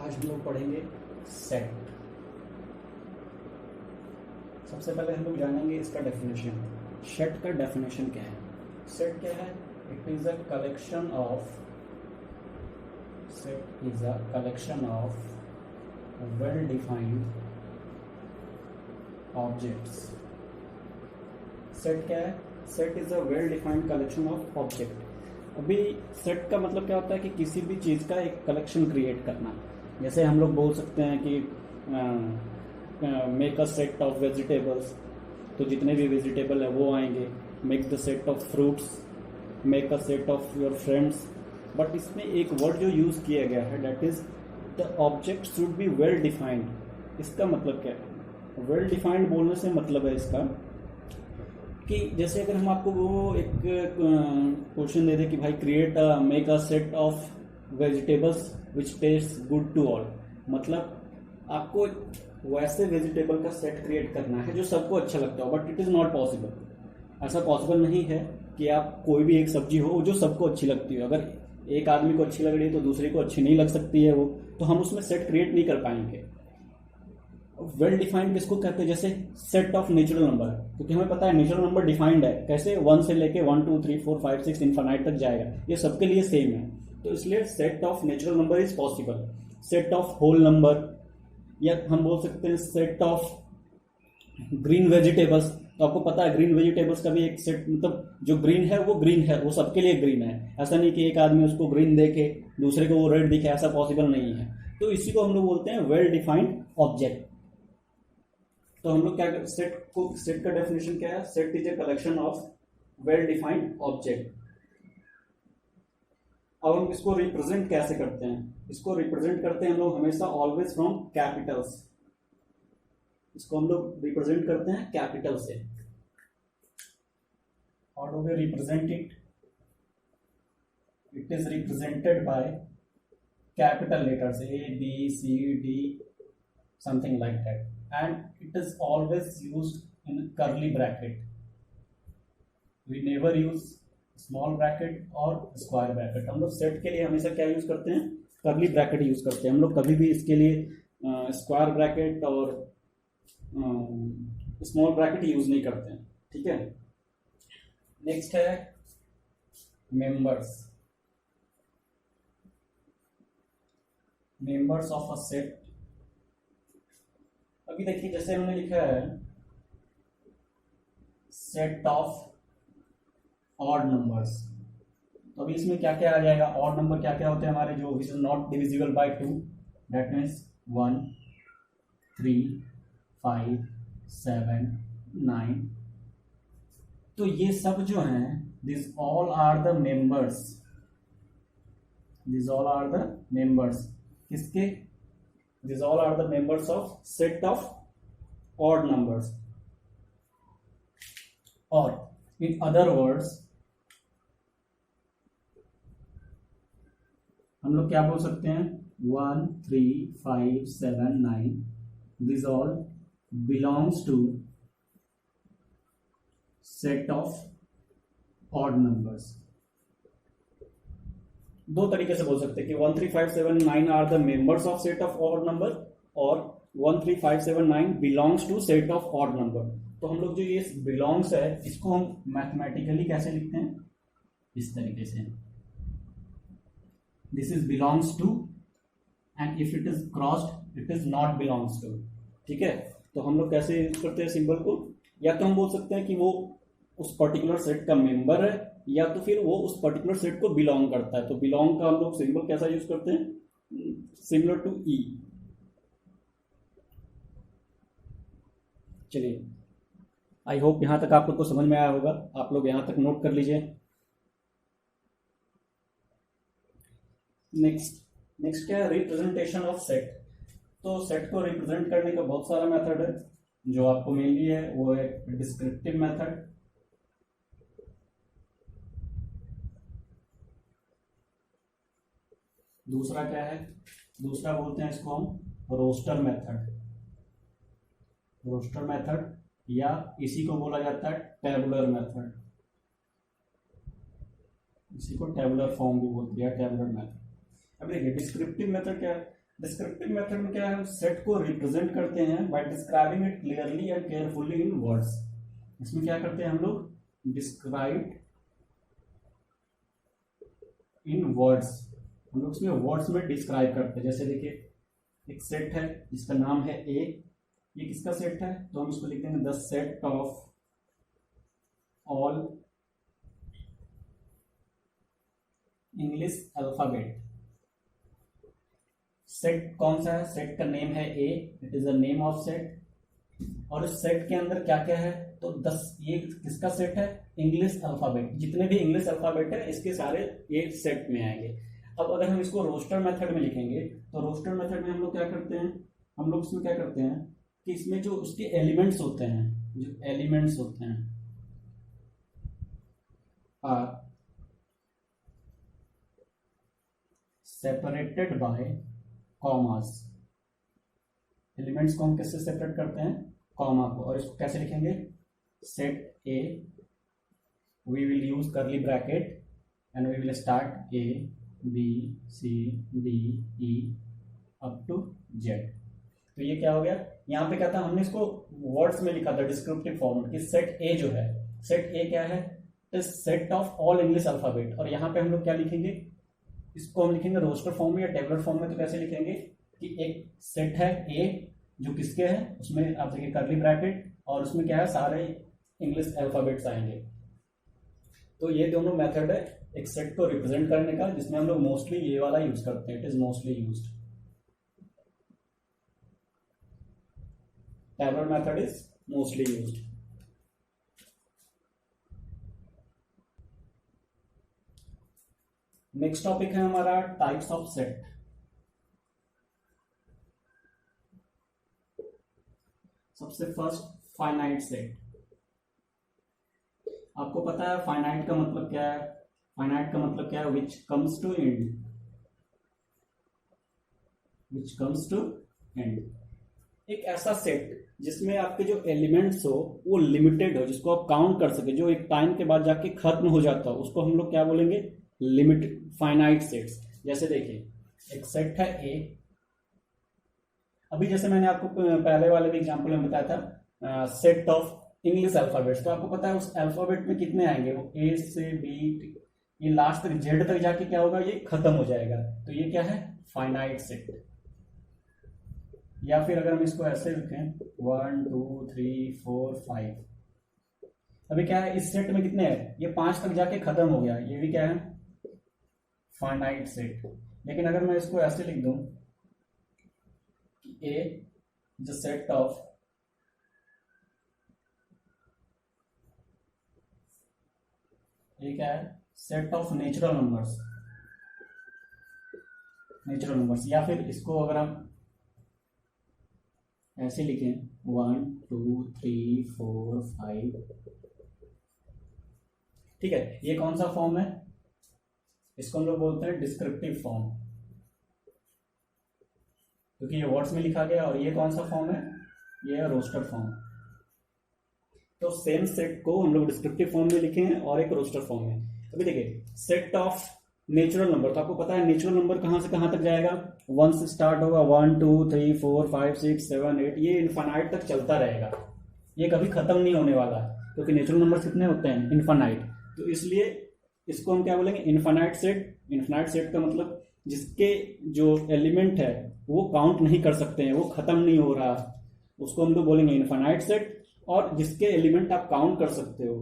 आज हम लोग पढ़ेंगे सेट। सबसे पहले हम लोग जानेंगे इसका डेफिनेशन। सेट का डेफिनेशन क्या है? सेट क्या है? It is a collection of set is a collection of well defined objects. Set क्या है? Set is a well defined collection of object. अभी सेट का मतलब क्या होता है कि किसी भी चीज़ का एक कलेक्शन क्रिएट करना। जैसे हम लोग बोल सकते हैं कि make a set of vegetables, तो जितने भी वेजिटेबल है वो आएंगे। Make the set of fruits, make a set of your friends. But इसमें एक वर्ड जो यूज़ किया गया है that is the object should be well defined. इसका मतलब क्या है? वेल डिफाइंड बोलने से मतलब है इसका कि जैसे अगर हम आपको वो एक क्वेश्चन दे दें कि भाई create make a set of vegetables which taste good to all, मतलब आपको वैसे वेजिटेबल का सेट क्रिएट करना है जो सबको अच्छा लगता हो, but it is not possible. ऐसा पॉसिबल नहीं है कि आप कोई भी एक सब्जी हो जो सबको अच्छी लगती हो। अगर एक आदमी को अच्छी लग रही है तो दूसरे को अच्छी नहीं लग सकती है वो, तो हम उसमें सेट क्रिएट नहीं कर पाएंगे। वेल डिफाइंड किसको कहते हैं? जैसे सेट ऑफ नेचुरल नंबर, क्योंकि हमें पता है नेचुरल नंबर डिफाइंड है कैसे, 1 से लेके 1 2 3 4 5 6 इनफाइनाइट तक जाएगा, ये सबके लिए सेम है। तो इसलिए set of natural number is possible. Set of whole number, या हम बोल सकते हैं सेट ऑफ ग्रीन वेजिटेबल्स। तो आपको पता है ग्रीन वेजिटेबल्स का भी एक सेट, मतलब जो ग्रीन है वो ग्रीन है, वो सबके लिए ग्रीन है। ऐसा नहीं कि एक आदमी उसको ग्रीन देखे दूसरे को वो रेड दिखे, ऐसा पॉसिबल नहीं है। तो इसी को हम लोग बोलते हैं वेल डिफाइंड ऑब्जेक्ट। तो हम लोग क्या सेट का डेफिनेशन क्या है? Set is a collection of well defined object. अब हम इसको रिप्रेजेंट कैसे करते हैं? इसको रिप्रेजेंट करते हैं हम लोग हमेशा ऑलवेज फ्रॉम कैपिटल्स। इसको हम लोग रिप्रेजेंट करते हैं कैपिटल से। How do we represent it? It is represented by capital letters ABCD, something like that, and it is always used in curly bracket. We never use small bracket or square bracket. हम लोग set के लिए हमेशा क्या use करते हैं? Curly bracket use करते हैं। हम लोग कभी भी इसके लिए स्क्वायर ब्रैकेट और स्मॉल ब्रैकेट यूज नहीं करते हैं, ठीक है। नेक्स्ट है members. Members of a set. अभी देखिए जैसे हमने लिखा है सेट ऑफ ऑड नंबर्स, तो अभी इसमें क्या क्या आ जाएगा? ऑड नंबर क्या क्या होते हैं हमारे, जो which is not divisible by 2, that means 1 3 5 7 9। तो ये सब जो हैं this all are the members. This all are the members किसके? This all are the members of set of odd numbers. और इन अदर वर्ड्स हम लोग क्या बोल सकते हैं? 1 3 5 7 9 this all belongs to set of odd numbers. दो तरीके से बोल सकते हैं कि 1 3 5 7 9 are the members of set of odd number, और 1 3 5 7 9 belongs to set of odd number. तो हम लोग जो ये बिलोंग्स है इसको हम मैथमेटिकली कैसे लिखते हैं? इस तरीके से, this is belongs to, and if it is crossed it is not belongs to, ठीक है। तो हम लोग कैसे यूज करते हैं सिंबल को? या तो हम बोल सकते हैं कि वो उस पर्टिकुलर सेट का मेंबर है, या तो फिर वो उस पर्टिकुलर सेट को बिलोंग करता है। तो बिलोंग का हम लोग सिंबल कैसा यूज करते हैं? सिमिलर टू ई। चलिए, आई होप यहां तक आप लोग को समझ में आया होगा। आप लोग यहां तक नोट कर लीजिए। नेक्स्ट क्या है? Representation of set. तो सेट को रिप्रेजेंट करने का बहुत सारा मेथड है। जो आपको मेनली है वो है डिस्क्रिप्टिव मेथड। दूसरा क्या है? दूसरा बोलते हैं इसको हम रोस्टर मेथड। रोस्टर मेथड, या इसी को बोला जाता है टेबुलर मेथड। इसी को टेबुलर फॉर्म भी बोलते हैं, टेबुलर मेथड। अब देखिए डिस्क्रिप्टिव मेथड क्या है? डिस्क्रिप्टिव मेथड में क्या है, हम सेट को रिप्रेजेंट करते हैं by describing it clearly and carefully in words. इसमें क्या करते हैं हम लोग, डिस्क्राइब इन वर्ड्स, हम लोग इसमें वर्ड्स में डिस्क्राइब करते हैं। जैसे देखिए एक सेट है जिसका नाम है ए, ये किसका सेट है, तो हम इसको लिख देंगे the set of all English alphabet. Set कौन सा है, सेट का नेम है A, it is the name of set. और इस सेट के अंदर क्या क्या है, तो 10, ये किसका सेट है, इंग्लिश अल्फाबेट, जितने भी इंग्लिश अल्फाबेट है इसके सारे ये सेट में आएंगे। अब अगर हम इसको रोस्टर मेथड में लिखेंगे, तो रोस्टर मेथड में हम लोग क्या करते हैं, हम लोग इसमें क्या करते हैं कि इसमें जो उसके एलिमेंट्स होते हैं, जो एलिमेंट्स होते हैं are separated by commas. Elements को हम किससे सेपरेट करते हैं, कॉमा को। और इसको कैसे लिखेंगे, set A, we will use curly bracket and we will start A B C D E up to Z. तो ये क्या हो गया, यहाँ पे क्या था, हमने इसको वर्ड्स में लिखा था डिस्क्रिप्टिव फॉर्म कि सेट ए जो है, सेट ए क्या है, set of all English alphabet. और यहाँ पे हम लोग क्या लिखेंगे, इसको हम लिखेंगे रोस्टर फॉर्म में या टेबलर फॉर्म में। तो कैसे लिखेंगे कि एक सेट है ए जो किसके है, उसमें आप देखिए कर्ली ब्रैकेट, और उसमें क्या है, सारे इंग्लिश अल्फाबेट्स आएंगे। तो ये दोनों मेथड है एक सेट को रिप्रेजेंट करने का, जिसमें हम लोग मोस्टली ये वाला यूज करते हैं, it is mostly used. Tabular method is mostly used. Next topic है हमारा टाइप्स ऑफ सेट। सबसे फर्स्ट फाइनाइट सेट। आपको पता है फाइनाइट का मतलब क्या है, फाइनाइट का मतलब क्या है, which comes to end, which comes to end. एक ऐसा सेट जिसमें आपके जो एलिमेंट्स हो वो लिमिटेड हो, जिसको आप काउंट कर सके, जो एक टाइम के बाद जाके खत्म हो जाता हो, उसको हम लोग क्या बोलेंगे, लिमिटेड फाइनाइट सेट्स। जैसे देखिए एक सेट है ए, अभी जैसे मैंने आपको पहले वाले भी एग्जांपल में बताया था सेट ऑफ इंग्लिश अल्फाबेट्स, तो आपको पता है उस अल्फाबेट में कितने आएंगे, वो ए से बी, ये लास्ट तक जेड तक जाके क्या होगा, ये खत्म हो जाएगा। तो ये क्या है, फाइनाइट सेट। या फिर अगर हम इसको ऐसे लिखें 1 2 3 4 5, अभी क्या है इस सेट में कितने हैं, ये 5 तक जाके खत्म हो गया, ये भी क्या है, फाइनाइट सेट। लेकिन अगर मैं इसको ऐसे लिख दूं ए द सेट ऑफ ये क्या है, set of natural numbers, natural numbers. या फिर इसको अगर हम ऐसे लिखें 1 2 3 4 5, ठीक है, ये कौन सा फॉर्म है, इसको हम लोग बोलते हैं डिस्क्रिप्टिव फॉर्म, क्योंकि ये वर्ड्स में लिखा गया। और ये कौन सा फॉर्म है, ये है रोस्टर फॉर्म। तो सेम सेट को हम लोग डिस्क्रिप्टिव फॉर्म में लिखेंगे और एक रोस्टर फॉर्म में। अभी देखिए सेट ऑफ नेचुरल नंबर, तो आपको पता है नेचुरल नंबर कहां से कहां तक जाएगा, 1 से स्टार्ट होगा, 1 2 3 4 5 6 7 8, ये इनफाइनाइट तक चलता रहेगा, ये कभी खत्म नहीं होने वाला, क्योंकि नेचुरल नंबर कितने होते हैं, इनफाइनाइट। तो इसलिए इसको हम क्या बोलेंगे, इनफाइनाइट सेट। इनफाइनाइट सेट का मतलब जिसके जो एलिमेंट है वो काउंट नहीं कर सकते हैं, वो खत्म नहीं हो रहा, उसको हम तो बोलेंगे इनफाइनाइट सेट। और जिसके एलिमेंट आप काउंट कर सकते हो,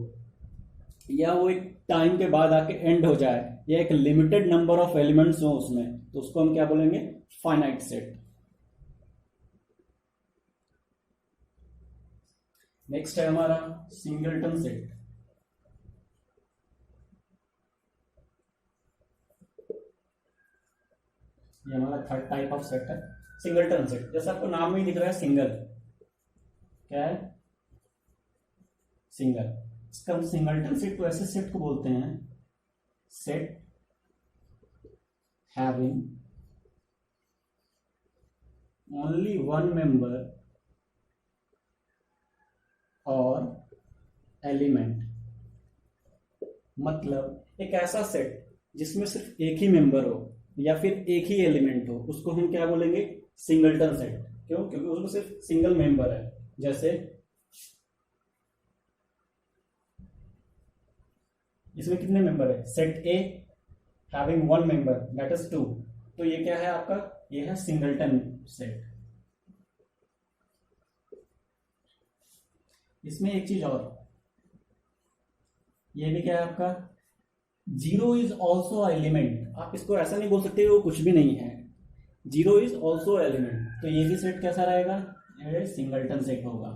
या वो एक टाइम के बाद आके एंड हो जाए, या एक लिमिटेड नंबर ऑफ एलिमेंट्स हो उसमें, तो उसको हम क्या बोलेंगे, फाइनाइट सेट। नेक्स्ट है हमारा सिंगलटन सेट। ये हमारा थर्ड टाइप ऑफ सेट है, सिंगलटन सेट। जैसे आपको नाम में ही दिख रहा है सिंगल, क्या है, सिंगल। इसका हम सिंगलटन सेट को ऐसे सेट को बोलते हैं, set having only one member और एलिमेंट। मतलब एक ऐसा सेट जिसमें सिर्फ एक ही मेंबर हो, या फिर एक ही एलिमेंट हो, उसको हम क्या बोलेंगे, सिंगलटन सेट। क्यों? क्योंकि उसमें सिर्फ सिंगल मेंबर है। जैसे इसमें कितने मेंबर है, set A having one member that is 2, तो ये क्या है आपका, ये है सिंगलटन सेट। इसमें एक चीज और, ये भी क्या है आपका, जीरो इज ऑल्सो एलिमेंट। आप इसको ऐसा नहीं बोल सकते वो कुछ भी नहीं है, जीरो इज ऑल्सो एलिमेंट, तो ये भी सेट कैसा रहेगा, ये सिंगलटन सेट होगा।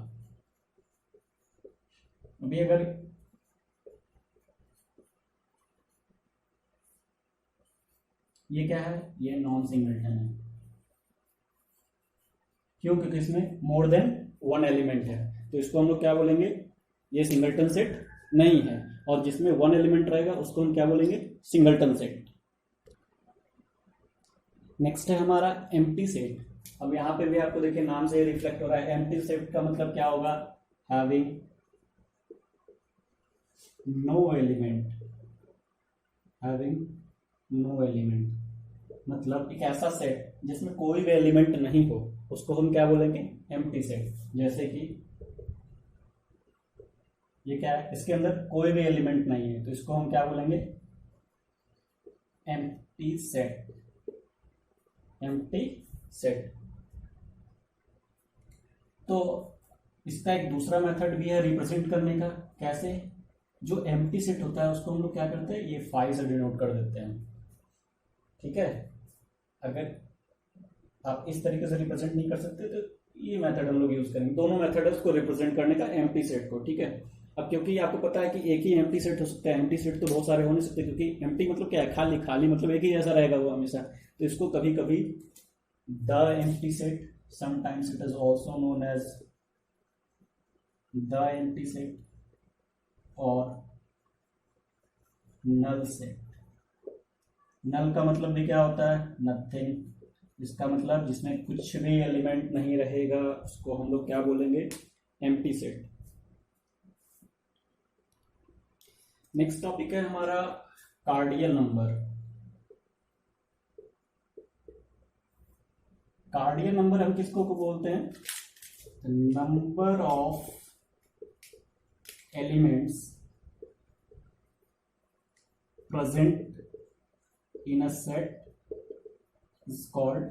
अभी अगर ये क्या है, ये नॉन सिंगलटन है। क्यों? क्योंकि इसमें मोर देन वन एलिमेंट है, तो इसको हम लोग क्या बोलेंगे, ये सिंगलटन सेट नहीं है। और जिसमें वन एलिमेंट रहेगा उसको हम क्या बोलेंगे, सिंगलटन सेट। नेक्स्ट है हमारा एम्प्टी सेट। अब यहां पे भी आपको देखिए नाम से रिफ्लेक्ट हो रहा है, एम्प्टी सेट का मतलब क्या होगा, having no element, having no element मतलब एक ऐसा सेट जिसमें कोई भी एलिमेंट नहीं हो, उसको हम क्या बोलेंगे, एम्प्टी सेट। जैसे कि ये क्या है, इसके अंदर कोई भी एलिमेंट नहीं है, तो इसको हम क्या बोलेंगे, एम्प्टी सेट, एम्प्टी सेट। तो इसका एक दूसरा मेथड भी है रिप्रेजेंट करने का। कैसे? जो एम्प्टी सेट होता है उसको हम लोग क्या करते हैं, ये फाइव से डिनोट कर देते हैं। ठीक है, अगर आप इस तरीके से रिप्रेजेंट नहीं कर सकते तो ये मेथड हम लोग यूज करेंगे। दोनों मेथड है उसको रिप्रेजेंट करने का, एम्प्टी सेट को। ठीक है, अब क्योंकि आपको पता है कि एक ही एम्प्टी सेट हो सकता है, एम्प्टी सेट तो बहुत सारे हो नहीं सकते, क्योंकि एम्प्टी मतलब क्या है, खाली, खाली मतलब एक ही जैसा रहेगा वो हमेशा। तो इसको कभी कभी the empty set, sometimes it is also known as the empty set और नल सेट। नल का मतलब भी क्या होता है, नथिंग। इसका मतलब जिसमें कुछ भी एलिमेंट नहीं रहेगा उसको हम लोग क्या बोलेंगे, एम्प्टी सेट। नेक्स्ट टॉपिक है हमारा कार्डियल नंबर। कार्डियल नंबर हम किसको को बोलते हैं, number of elements present in a set is called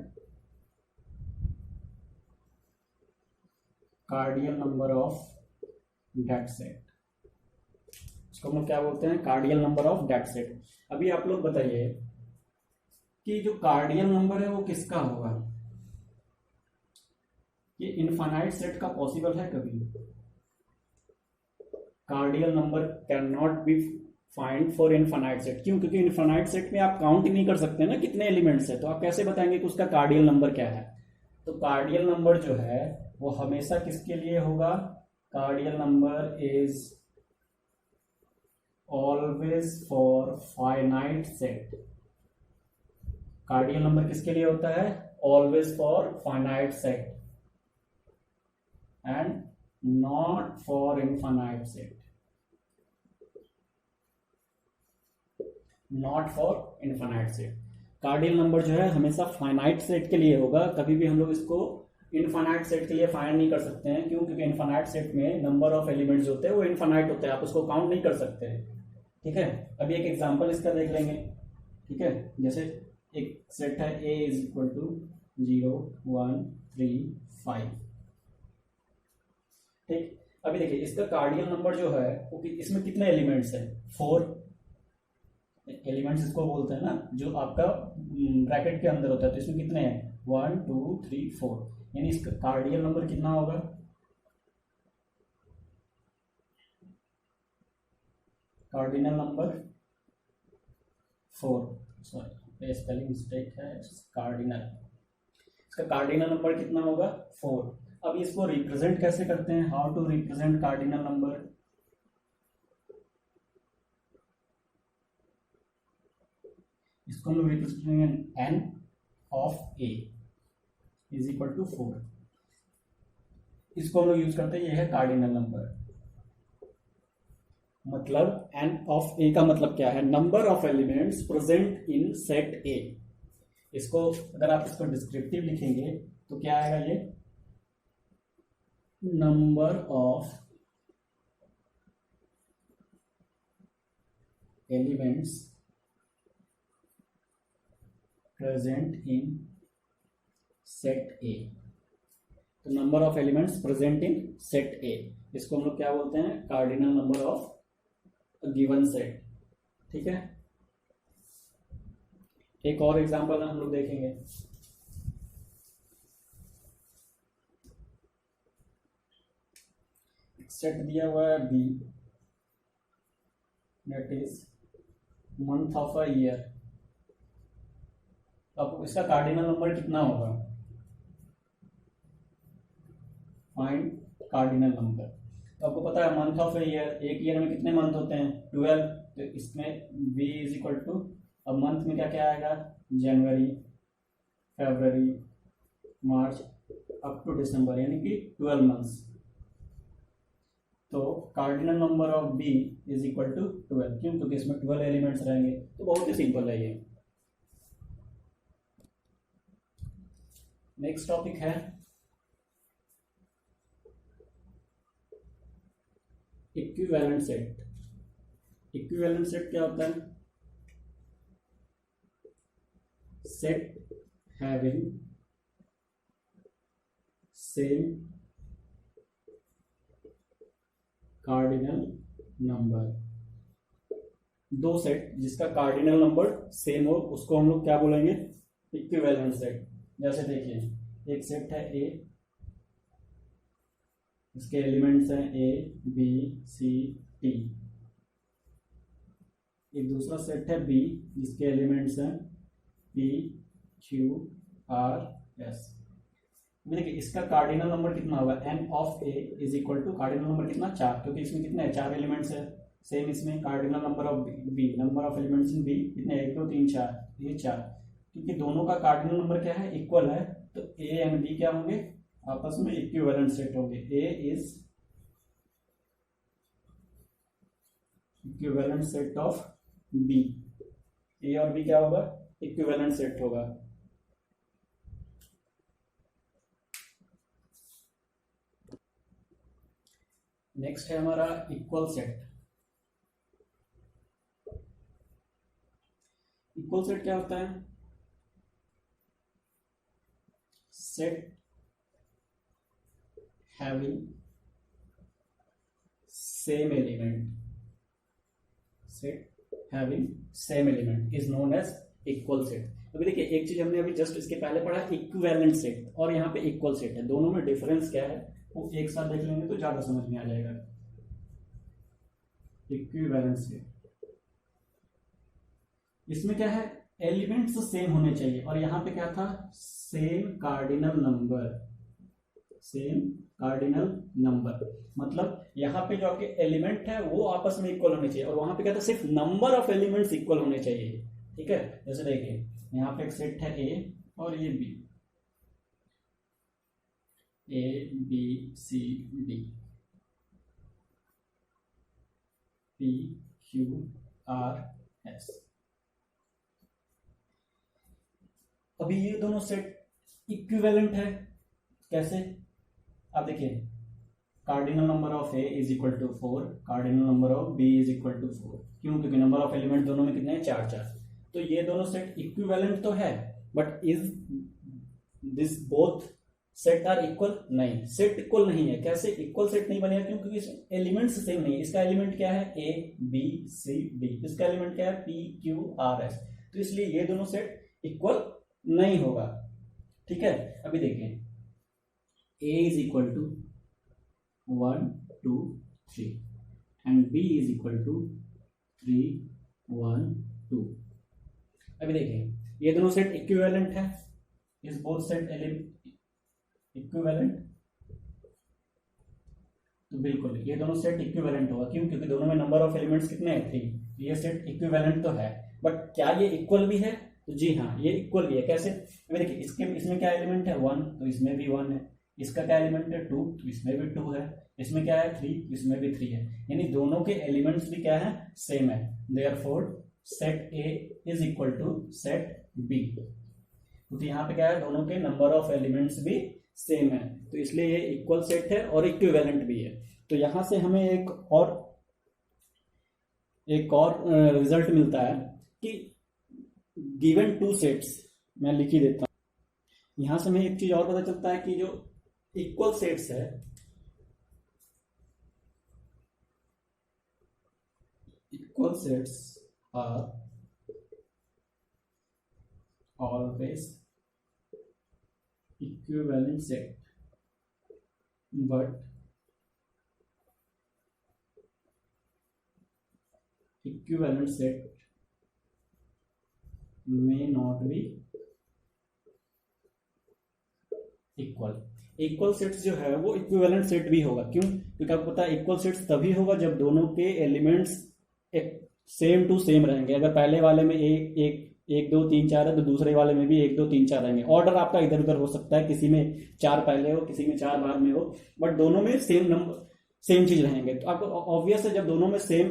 cardinal number of that set। इसको हम लोग क्या बोलते हैं, cardinal number of that set। अभी आप लोग बताइए कि जो कार्डियल नंबर है वो किसका होगा, ये इनफाइनाइट सेट का पॉसिबल है कभी? Cardinal number can not be find for infinite set. क्यों? क्योंकि इनफाइनाइट सेट में आप काउंट ही नहीं कर सकते ना कितने एलिमेंट्स है, तो आप कैसे बताएंगे कि उसका कार्डियल नंबर क्या है। तो कार्डियल नंबर जो है वो हमेशा किसके लिए होगा, cardinal number is always for finite set. Cardinal number किसके लिए होता है, always for finite set and not for infinite set, not for infinite set. Cardinal number जो है हमेशा फाइनाइट सेट के लिए होगा, कभी भी हम लोग इसको इनफाइनाइट सेट के लिए फाइंड नहीं कर सकते हैं। क्यों? क्योंकि इनफाइनाइट सेट में नंबर ऑफ एलिमेंट्स होते हैं वो इनफाइनाइट होते हैं, आप उसको काउंट नहीं कर सकते हैं। ठीक है, अभी एक एग्जांपल इसका देख लेंगे। ठीक है, जैसे एक सेट है ए इज इक्वल टू 0 1 3 5। ठीक, अभी देखिए इसका कार्डियल नंबर जो है वो इसमें कितने एलिमेंट्स है, 4 एलिमेंट्स इसको बोलते हैं ना, जो आपका ब्रैकेट के अंदर होता है। तो इसमें कितने हैं, 1 2 3 4, यानी इसका कार्डियल नंबर कितना होगा, cardinal number 4। Sorry spelling mistake है, कार्डिनल, इसका कार्डिनल नंबर कितना होगा, 4। अब इसको रिप्रेजेंट कैसे करते हैं, how to represent cardinal number, इसको हम लोग रिप्रेजेंट करेंगे n of A is equal to 4। इसको हम लोग यूज करते हैं, ये है कार्डिनल नंबर। मतलब एन ऑफ ए का मतलब क्या है, number of elements present in set A. इसको अगर आप इसको डिस्क्रिप्टिव लिखेंगे तो क्या आएगा ये, number of elements present in set A. तो number of elements present in set A, इसको हम लोग क्या बोलते हैं, cardinal number of given set. ठीक है, एक और एग्जांपल हम लोग देखेंगे। सेट दिया हुआ है B, that is month of a year. अब इसका कार्डिनल नंबर कितना होगा, फाइंड कार्डिनल नंबर। तो आपको पता है मंथ ऑफ ए ईयर, एक ईयर में कितने मंथ होते हैं, 12। तो इसमें b इज इक्वल टू, अब मंथ में क्या क्या आएगा, जनवरी, फरवरी, मार्च अप टू दिसंबर, यानी कि 12 मंथ्स। तो cardinal number of b is equal to 12, क्यों, क्योंकि इसमें 12 एलिमेंट्स रहेंगे। तो बहुत ही सिंपल है ये। नेक्स्ट टॉपिक है इक्विवेलेंट सेट। इक्विवेलेंट सेट क्या होता है, set having same cardinal number. दो सेट जिसका कार्डिनल नंबर सेम हो उसको हम लोग क्या बोलेंगे, इक्विवेलेंट सेट। जैसे देखिए, एक सेट है ए, इसके एलिमेंट्स हैं ए बी सी टी। एक दूसरा सेट है बी, जिसके एलिमेंट्स हैं पी क्यू आर एस। देखिए इसका कार्डिनल नंबर कितना होगा, n of A is equal to cardinal number कितना, 4, क्योंकि इसमें कितने हैं, 4 एलिमेंट्स है। सेम इसमें cardinal number of B, number of elements in B कितने, 1 2 3 4, ये 4। क्योंकि दोनों का कार्डिनल नंबर क्या है, इक्वल है, तो ए एंड बी क्या होंगे, आपस में इक्विवेलेंट सेट होंगे। A is equivalent set of B, A और बी क्या होगा, इक्विवेलेंट सेट होगा। नेक्स्ट है हमारा इक्वल सेट। इक्वल सेट क्या होता है, set having same element, set having same element is known as equal set. अभी देखिए एक चीज हमने अभी जस्ट इसके पहले पढ़ा, इक्विवेलेंट सेट और यहाँ पे इक्वल सेट है, दोनों में डिफरेंस क्या है वो एक साथ देख लेंगे तो ज्यादा समझ में आ जाएगा। इक्विवेलेंट सेट, इसमें क्या है, एलिमेंट्स सेम होने चाहिए, और यहाँ पे क्या था, same cardinal number, same cardinal number. मतलब यहाँ पे जो आपके एलिमेंट है वो आपस में इक्वल होने चाहिए, और वहां पे क्या था, सिर्फ नंबर ऑफ एलिमेंट्स इक्वल होने चाहिए। ठीक है, जैसे देखिए यहाँ पे एक सेट है ए और ये B, A B C D, P Q R S. अभी ये दोनों सेट इक्विवेलेंट है, कैसे, आप देखिए cardinal number of A is equal to 4, cardinal number of B is equal to 4, क्यों, क्योंकि नंबर ऑफ एलिमेंट दोनों में कितने हैं, 4 4। तो ये दोनों सेट इक्विवेलेंट तो है, but is this both set are equal, नहीं, सेट इक्वल नहीं है। कैसे इक्वल सेट नहीं बनेगा, क्योंकि एलिमेंट्स सेम नहीं है। इसका एलिमेंट क्या है, ए बी सी डी, इसका एलिमेंट क्या है, पी क्यू आर एस। तो इसलिए ये दोनों सेट इक्वल नहीं होगा। ठीक है, अभी देखें, A is equal to 1 2 3 and B is equal to 3 1 2। अभी देखें ये दोनों सेट इक्विवेलेंट है, इस बोथ सेट इक्विवेलेंट, तो बिल्कुल ये दोनों सेट इक्विवेलेंट होगा, क्यों, क्योंकि दोनों में नंबर ऑफ एलिमेंट्स कितने हैं, 3। ये सेट इक्विवेलेंट तो है, बट क्या ये इक्वल भी है, तो जी हाँ ये इक्वल भी है। कैसे, अभी देखिए इसमें क्या एलिमेंट है, 1, तो इसमें भी 1 है। इसका क्या एलिमेंट है, 2, तो इसमें भी 2 है। इसमें क्या है, 3, तो इसमें भी 3 है। यानी दोनों के एलिमेंट्स भी क्या है, सेम है। Therefore set A is equal to set B. तो यहाँ पे क्या है, दोनों के नंबर ऑफ एलिमेंट्स भी सेम है, तो इसलिए ये इक्वल सेट है और इक्विवेलेंट भी है। तो यहाँ से हमें एक और रिजल्ट मिलता है कि गिवन टू सेट्स, मैं लिख ही देता हूँ। यहाँ से हमें एक चीज और पता चलता है कि जो इक्वल सेट्स है, equal sets are always equivalent set, but equivalent set may not be equal। Equal sets जो है वो इक्विवेलेंट सेट भी होगा, क्यों? क्योंकि आपको पता है इक्वल सेट्स तभी होगा जब दोनों के एलिमेंट्स सेम टू सेम रहेंगे। अगर पहले वाले में एक दो तीन चार है तो दूसरे वाले में भी एक दो तीन चार रहेंगे। ऑर्डर आपका इधर उधर हो सकता है, किसी में चार पहले हो, किसी में चार बाद में हो, बट दोनों में सेम नंबर सेम चीज रहेंगे। तो आपको ऑब्वियस है जब दोनों में सेम,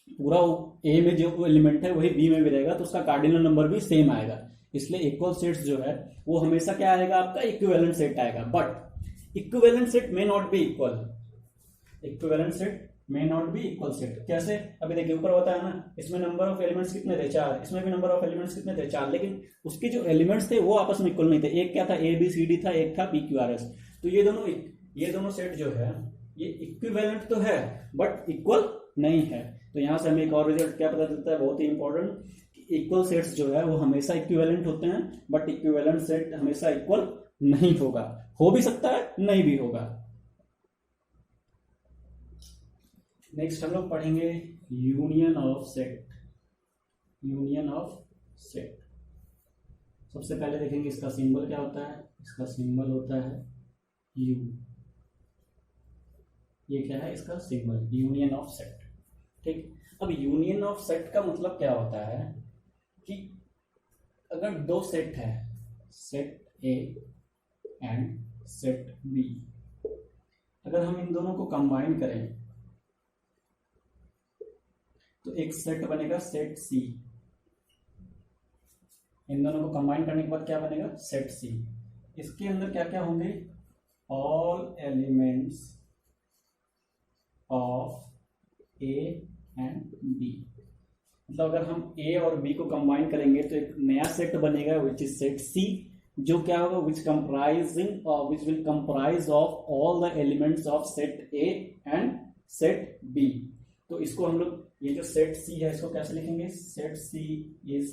पूरा ए में जो एलिमेंट है वही बी में भी रहेगा तो उसका कार्डिनल नंबर भी सेम आएगा। इसलिए इक्वल सेट्स जो है वो हमेशा क्या आएगा, आपका इक्विवेलेंट सेट आएगा। But equivalent set may not be equal, equivalent set may not be equal set. कैसे? अभी देखिए ऊपर होता है ना, इसमें नंबर ऑफ एलिमेंट्स कितने थे, चार, इसमें भी नंबर ऑफ एलिमेंट्स कितने थे, चार, लेकिन उसके जो एलिमेंट्स थे वो आपस में इक्वल नहीं थे। एक क्या था, ए बी सी डी था, एक था पी क्यू आर एस। तो ये दोनों सेट जो है ये इक्विवेलेंट तो है बट इक्वल नहीं है। तो यहां से हमें एक और रिजल्ट क्या पता चलता है, बहुत ही इंपॉर्टेंट, इक्वल सेट्स जो है वो हमेशा इक्विवेलेंट होते हैं, बट इक्विवेलेंट सेट हमेशा इक्वल नहीं होगा। हो भी सकता है, नहीं भी होगा। नेक्स्ट हम लोग पढ़ेंगे union of set. Union of set, सबसे पहले देखेंगे इसका सिंबल क्या होता है। इसका सिंबल होता है यू। ये क्या है, इसका सिंबल, यूनियन ऑफ सेट। ठीक, अब यूनियन ऑफ सेट का मतलब क्या होता है कि अगर दो सेट है, set A and set B, अगर हम इन दोनों को कंबाइन करें तो एक सेट बनेगा सेट सी। इन दोनों को कंबाइन करने के बाद क्या बनेगा, सेट सी। इसके अंदर क्या क्या होंगे, all elements of A and B. मतलब अगर हम ए और बी को कंबाइन करेंगे तो एक नया सेट बनेगा विच इज सेट सी, जो क्या होगा, which will comprise of all the elements of set A and set B. तो इसको हम लोग, ये जो सेट सी है इसको कैसे लिखेंगे, set C is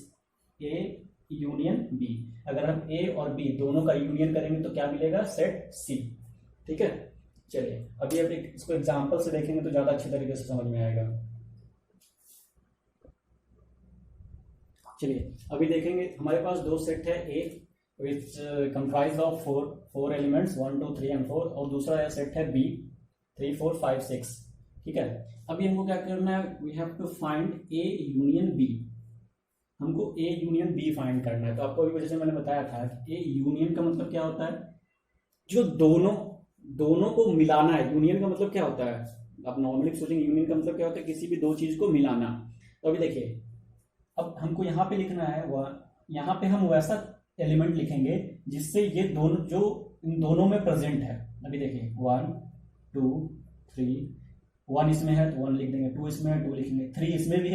A union B. अगर हम ए और बी दोनों का यूनियन करेंगे तो क्या मिलेगा, सेट सी। ठीक है, चलिए अभी इसको एग्जांपल से देखेंगे तो ज्यादा अच्छी तरीके से समझ में आएगा। चलिए अभी देखेंगे, हमारे पास दो सेट है, A which comprise of four elements 1 2 3 and 4, और दूसरा सेट है बी 3 4 5 6। ठीक है, अभी हमको क्या करना है, we have to find A union B. हमको ए यूनियन बी फाइंड करना है। तो आपको अभी जैसे मैंने बताया था कि ए यूनियन का मतलब क्या होता है, जो दोनों को मिलाना है। यूनियन का मतलब क्या होता है, आप नॉर्मली सोचेंगे यूनियन का मतलब क्या होता है, किसी भी दो चीज को मिलाना। तो अभी देखिए, अब हमको यहाँ पे लिखना है, यहाँ पे हम वैसा एलिमेंट लिखेंगे जिससे ये दोनों, जो इन दोनों में प्रेजेंट है। अभी देखिए 1 2 3, 1 इसमें है तो 1 लिख देंगे, 2 इसमें है 2 लिखेंगे, 3 इसमें भी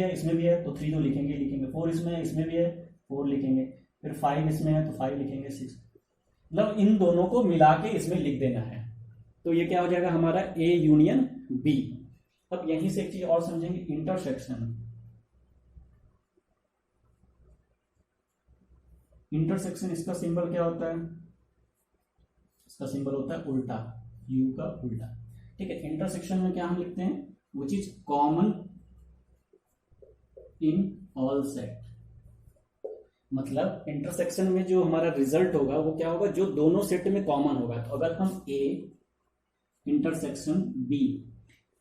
है तो 3 तो लिखेंगे, 4 इसमें है इसमें भी है 4 लिखेंगे, फिर 5 इसमें है तो 5 लिखेंगे, 6। मतलब इन दोनों को मिला के इसमें लिख देना है। तो ये क्या हो जाएगा हमारा ए यूनियन बी। अब यहीं से एक चीज और समझेंगे, इंटरसेक्शन। इंटरसेक्शन, इसका सिंबल क्या होता है, इसका सिंबल होता है उल्टा, यू का उल्टा। ठीक है, इंटरसेक्शन में क्या हम लिखते हैं, which is common in all set. मतलब इंटरसेक्शन में जो हमारा रिजल्ट होगा वो क्या होगा, जो दोनों सेट में कॉमन होगा। तो अगर हम A intersection B,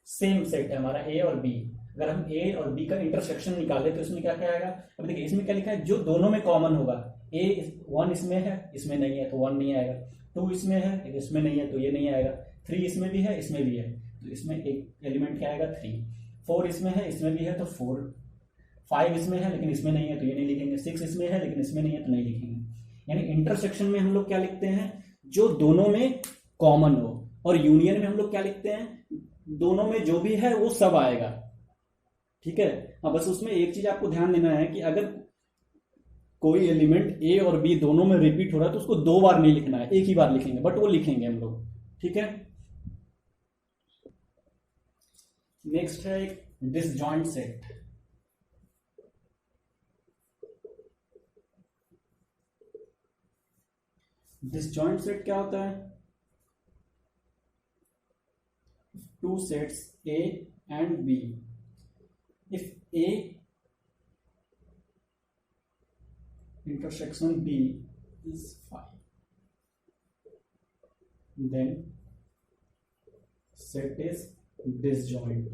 same set है हमारा ए और बी, अगर हम ए और बी का इंटरसेक्शन निकाले तो इसमें क्या क्या आएगा। अब देखिए इसमें क्या लिखा है, जो दोनों में कॉमन होगा। ए 1 इसमें है, इसमें नहीं है तो 1 नहीं आएगा, 2 इसमें है, इसमें नहीं है तो ये नहीं आएगा, 3 इसमें भी है, इसमें भी है तो इसमें एक एलिमेंट क्या आएगा 3, 4 इसमें है, इसमें भी है तो 4, 5 इसमें है लेकिन इसमें नहीं है तो ये नहीं लिखेंगे, 6 इसमें है लेकिन इसमें नहीं है तो नहीं लिखेंगे। यानी इंटरसेक्शन में हम लोग क्या लिखते हैं, जो दोनों में कॉमन हो, और यूनियन में हम लोग क्या लिखते हैं, दोनों में जो भी है वो सब आएगा। ठीक है। हाँ, बस उसमें एक चीज आपको ध्यान देना है कि अगर कोई एलिमेंट ए और बी दोनों में रिपीट हो रहा है तो उसको दो बार नहीं लिखना है, एक ही बार लिखेंगे, बट वो लिखेंगे हम लोग। ठीक है। नेक्स्ट है एक डिसजॉइंट सेट। डिसजॉइंट सेट क्या होता है, two sets A and B, if A intersection B is 5, then set is disjoint।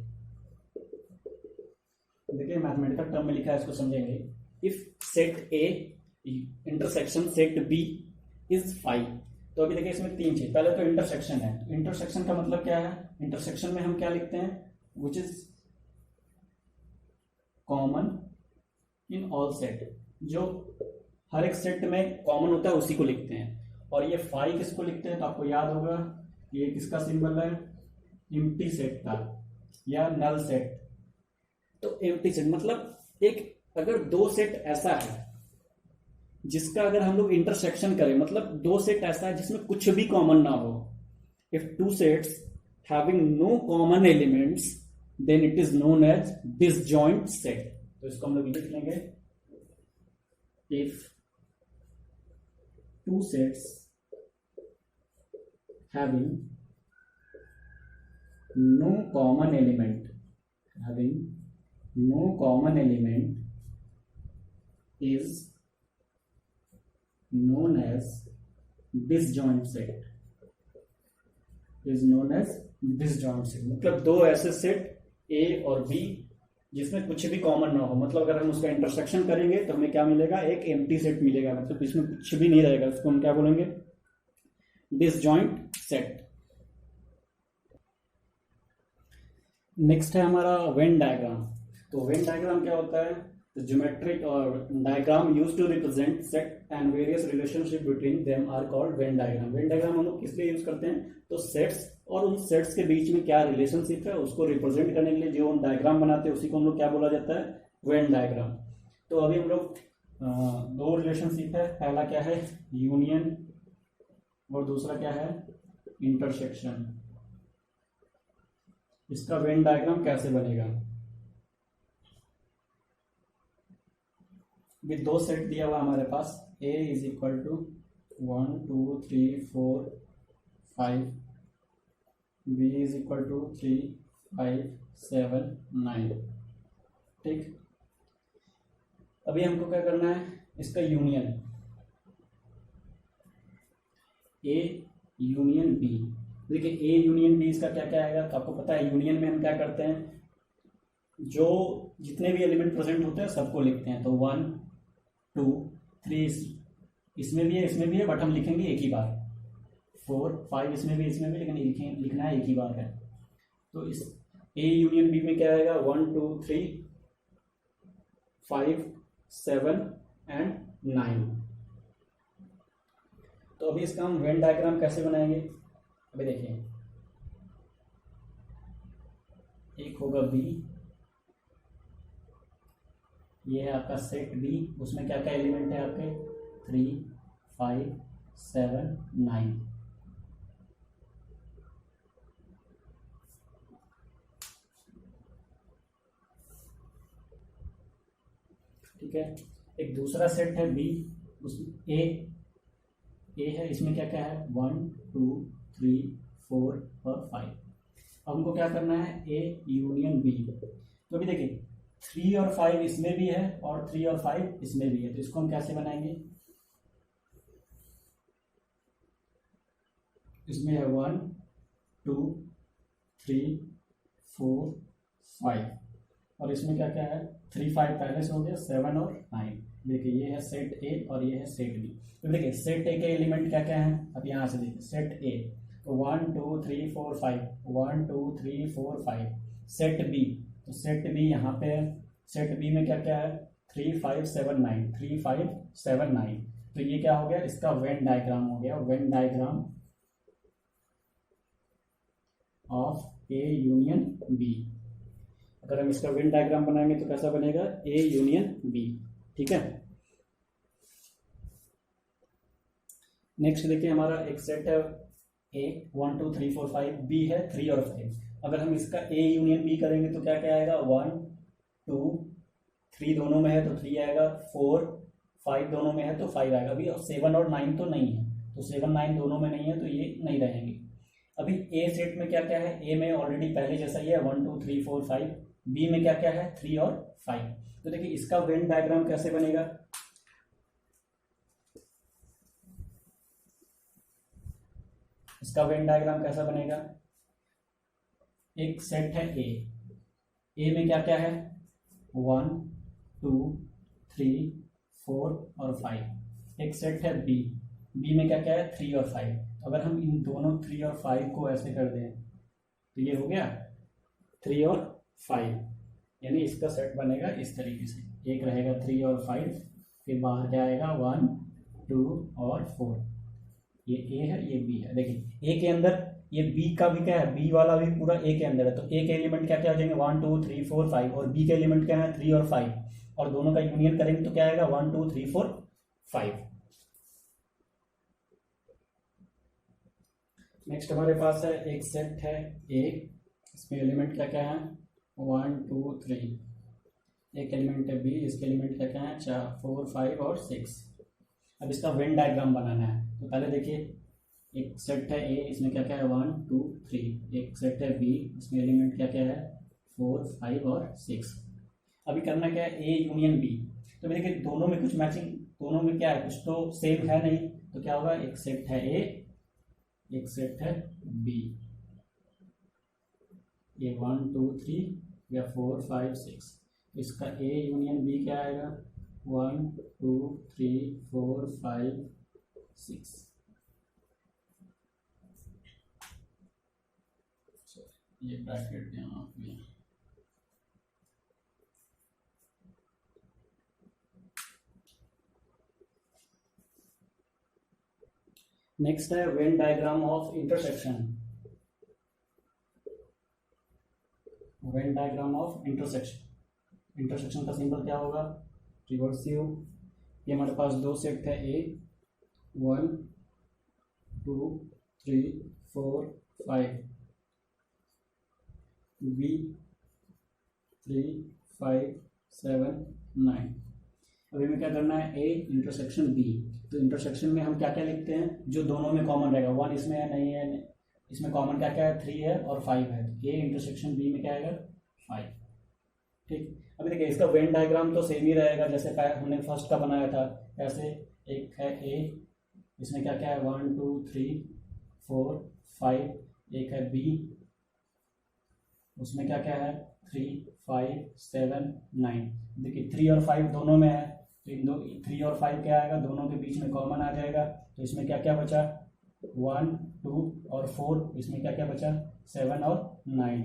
देखिए मैथमेटिकल टर्म में लिखा है, इसको समझेंगे। If set A intersection set B is 5, तो अभी देखिए इसमें तीन चीज, पहले तो इंटरसेक्शन है। इंटरसेक्शन का मतलब क्या है, इंटरसेक्शन में हम क्या लिखते हैं, which is common in all set, जो हर एक सेट में कॉमन होता है उसी को लिखते हैं। और ये 5 किसको लिखते हैं, तो आपको याद होगा ये किसका सिंबल है, एम्प्टी सेट का या नल सेट। तो एम्प्टी सेट मतलब एक, अगर दो सेट ऐसा है जिसका अगर हम लोग इंटरसेक्शन करें, मतलब दो सेट ऐसा है जिसमें कुछ भी कॉमन ना हो, if two sets having no common elements then it is known as disjoint set. तो इसको हम लोग लिख लेंगे, if two sets having no common element is known as disjoint set, मतलब दो ऐसे सेट A और B जिसमें कुछ भी कॉमन ना हो, मतलब अगर हम उसका इंटरसेक्शन करेंगे तो हमें क्या मिलेगा, एक एम्प्टी सेट मिलेगा, मतलब इसमें कुछ भी नहीं रहेगा, उसको हम क्या बोलेंगे, डिसजॉइंट सेट। नेक्स्ट है हमारा वेन डायग्राम। तो वेन डायग्राम क्या होता है, ज्योमेट्रिक और diagram use to represent set and various relationship between them are called Venn diagram. Venn diagram हम लोग किस लिए यूज करते हैं, तो सेट्स और उन सेट्स के बीच में क्या रिलेशनशिप है उसको रिप्रेजेंट करने के लिए जो हम डायग्राम बनाते हैं उसी को हम लोग क्या बोला जाता है, वेन डायग्राम। तो अभी हम लोग दो रिलेशनशिप है, पहला क्या है यूनियन और दूसरा क्या है इंटरसेक्शन। इसका वेन डायग्राम कैसे बनेगा, भी दो सेट दिया हुआ हमारे पास, A is equal to 1 2 3 4 5, B is equal to 3 5 7 9। ठीक, अभी हमको क्या करना है, इसका यूनियन A यूनियन B। देखिए A यूनियन B इसका क्या क्या आएगा, तो आपको पता है यूनियन में हम क्या करते हैं, जो जितने भी एलिमेंट प्रेजेंट होते हैं सबको लिखते हैं। तो 1 2 3 इसमें भी है इसमें भी है, बट हम लिखेंगे एक ही बार। 4 5 इसमें भी लेकिन लिखना है एक ही बार है। तो इस A यूनियन B में क्या आएगा, 1 2 3 5 7 एंड 9। तो अभी इसका हम वेन डायग्राम कैसे बनाएंगे, अभी देखिए, एक होगा B, ये है आपका सेट B, उसमें क्या क्या एलिमेंट है आपके 3 5 7 9। ठीक है, एक दूसरा सेट है B, उसमें A है, इसमें क्या क्या है 1 2 3 4 और 5। अब हमको क्या करना है, A यूनियन B। तो अभी देखिए 3 और 5 इसमें भी है और 3 और 5 इसमें भी है, तो इसको हम कैसे बनाएंगे, इसमें है 1 2 3 4 5 और इसमें क्या क्या है 3 5 पहले से हो गया, 7 और 9। देखिए ये है सेट A और ये है सेट B। तो देखिए सेट A के एलिमेंट क्या क्या है, अब यहाँ से देखिए सेट A, तो 1 2 3 4 5 1 2 3 4 5। सेट B, तो सेट B यहाँ पे है, सेट B में क्या क्या है 3 5 7 9 3 5 7 9। तो ये क्या हो गया, इसका वेन डायग्राम हो गया, Venn diagram of A union B. अगर हम इसका वेन डायग्राम बनाएंगे तो कैसा बनेगा, ए यूनियन बी। ठीक है, नेक्स्ट देखिए हमारा एक सेट है ए 1 2 3 4 5, बी है 3 और 5। अगर हम इसका ए यूनियन बी करेंगे तो क्या क्या आएगा, 1 2 3 दोनों में है तो 3 आएगा, 4 5 दोनों में है तो 5 आएगा। अभी 7 और 9 तो नहीं है, तो 7 9 दोनों में नहीं है तो ये नहीं रहेंगे। अभी ए सेट में क्या क्या है, ए में ऑलरेडी पहले जैसा ही है 1 2 3 4 5, बी में क्या क्या है 3 और 5। तो देखिए इसका वेन डायग्राम कैसे बनेगा, इसका वेन डायग्राम कैसा बनेगा, एक सेट है ए में क्या क्या है 1 2 3 4 और 5। एक सेट है बी में क्या क्या है 3 और 5। अगर हम इन दोनों 3 और 5 को ऐसे कर दें तो ये हो गया 3 और 5, यानी इसका सेट बनेगा इस तरीके से, एक रहेगा 3 और 5, फिर बाहर क्या आएगा 1 2 और 4। ये ए है ये बी है। देखिए ए के अंदर ये बी का भी क्या है, बी वाला भी पूरा ए के अंदर है, तो ए के एलिमेंट क्या क्या हो जाएंगे 1 2 3 4 5, और बी के एलिमेंट क्या है 3 और 5, और दोनों का यूनियन करेंगे तो क्या आएगा 1 2 3 4 5। नेक्स्ट हमारे पास है एक सेट है ए, इसमें एलिमेंट क्या क्या है 1 2 3, एक एलिमेंट है बी, इसके एलिमेंट क्या क्या है 4 5 और 6। अब इसका वेन डायग्राम बनाना है, तो पहले देखिए एक सेट है ए, इसमें क्या क्या है 1 2 3, एक सेट है बी, इसमें एलिमेंट क्या क्या है 4 5 और 6। अभी करना क्या है ए यूनियन बी, तो देखिए दोनों में कुछ मैचिंग, दोनों में क्या है कुछ तो सेम है नहीं, तो क्या होगा एक सेट है ए, एक सेट है बी, ये 1 2 3 या 4 5 6, इसका ए यूनियन बी क्या आएगा 1 2 3 4 5 6। ये ब्रैकेट यहाँ पे नेक्स्ट है when diagram of intersection, when diagram of intersection. Intersection का सिंबल क्या होगा, रिवर्सिव। ये हमारे पास दो सेट है ए 1 2 3 4 5, बी 3 5 7 9। अभी हमें क्या करना है ए इंटरसेक्शन बी, तो इंटरसेक्शन में हम क्या क्या लिखते हैं जो दोनों में कॉमन रहेगा, 1 इसमें है नहीं है, इसमें कॉमन क्या क्या है 3 है और 5 है, ए इंटरसेक्शन बी में क्या आएगा 5। ठीक, अभी देखिए इसका वेन डायग्राम तो सेम ही रहेगा जैसे हमने फर्स्ट का बनाया था, ऐसे एक है ए, इसमें क्या क्या है 1 2 3 4 5, एक है बी, उसमें क्या क्या है 3 5 7 9। देखिए 3 और 5 दोनों में है, तो इन दो 3 और 5 क्या आएगा दोनों के बीच में कॉमन आ जाएगा, तो इसमें क्या क्या बचा 1 2 और 4, इसमें क्या क्या बचा 7 और 9।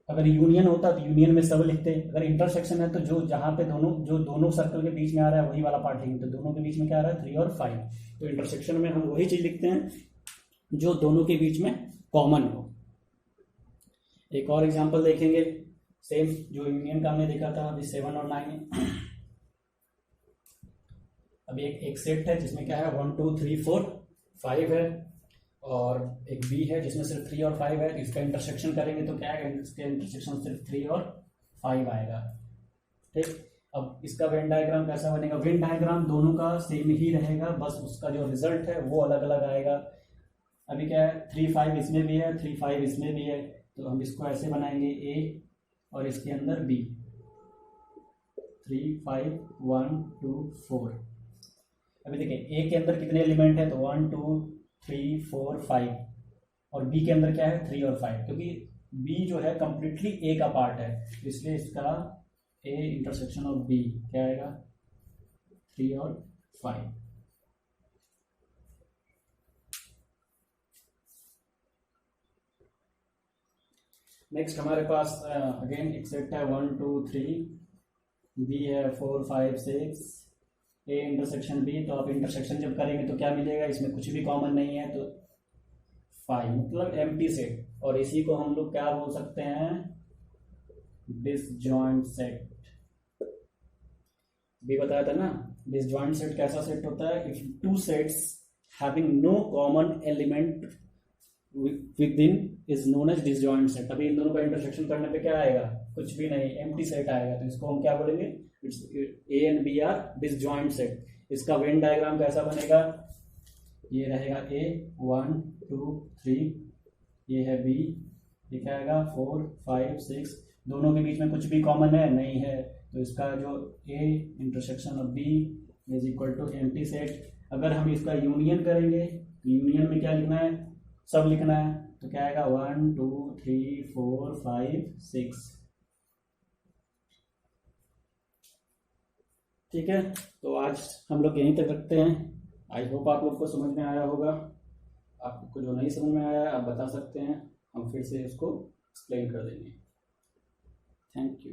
अगर यूनियन होता तो यूनियन में सब लिखते, अगर इंटरसेक्शन है तो जो जहाँ पे दोनों सर्कल के बीच में आ रहा है वही वाला पार्ट लिखेंगे, तो दोनों के बीच में क्या आ रहा है 3 और 5, तो इंटरसेक्शन में हम वही चीज लिखते हैं जो दोनों के बीच में कॉमन हो। एक और एग्जांपल देखेंगे, सेम जो यूनियन का हमने देखा था, अभी 7 और 9 है। अभी एक सेट है जिसमें क्या है 1 2 3 4 5 है, और एक बी है जिसमें सिर्फ 3 और 5 है, इसका इंटरसेक्शन करेंगे तो क्या आएगा, इसका इंटरसेक्शन सिर्फ 3 और 5 आएगा। ठीक, अब इसका वेन डायग्राम कैसा बनेगा, वेन डायग्राम दोनों का सेम ही रहेगा, बस उसका जो रिजल्ट है वो अलग अलग आएगा। अभी क्या है 3 5 इसमें भी है 3 5 इसमें भी है, तो हम इसको ऐसे बनाएंगे ए और इसके अंदर बी 3 5 1 2 4। अभी देखिए ए के अंदर कितने एलिमेंट है, तो 1 2 3 4 5, और बी के अंदर क्या है 3 और 5, क्योंकि बी जो है कंप्लीटली ए का पार्ट है, इसलिए इसका ए इंटरसेक्शन ऑफ बी क्या आएगा 3 और 5। नेक्स्ट हमारे पास अगेन एक सेट है 1 2 3, बी है 4 5 6, ए इंटरसेक्शन बी, तो आप इंटरसेक्शन जब करेंगे तो क्या मिलेगा, इसमें कुछ भी कॉमन नहीं है तो 5, मतलब एम्प्टी सेट। और इसी को हम लोग क्या बोल सकते हैं, डिसजॉइंट सेट। भी बताया था ना, डिसजॉइंट सेट कैसा सेट होता है, if two sets having no common element within is known as disjoint set. अभी इन दोनों का इंटरसेक्शन करने पे क्या आएगा, कुछ भी नहीं, एम्प्टी सेट आएगा, तो इसको हम क्या बोलेंगे, it's A and B are disjoint set. इसका वेन डायग्राम कैसा बनेगा, ये रहेगा ए 1 2 3, ये है बी, ये क्या आएगा 4 5 6, दोनों के बीच में कुछ भी कॉमन है नहीं है, तो इसका जो A intersection of B is equal to empty set. अगर हम इसका यूनियन करेंगे तो यूनियन में क्या लिखना है, सब लिखना है, तो क्या आएगा 1 2 3 4 5 6। ठीक है, तो आज हम लोग यहीं तक रखते हैं। आई होप आप लोग को समझ में आया होगा। आपको जो नहीं समझ में आया आप बता सकते हैं, हम फिर से इसको एक्सप्लेन कर देंगे। Thank you.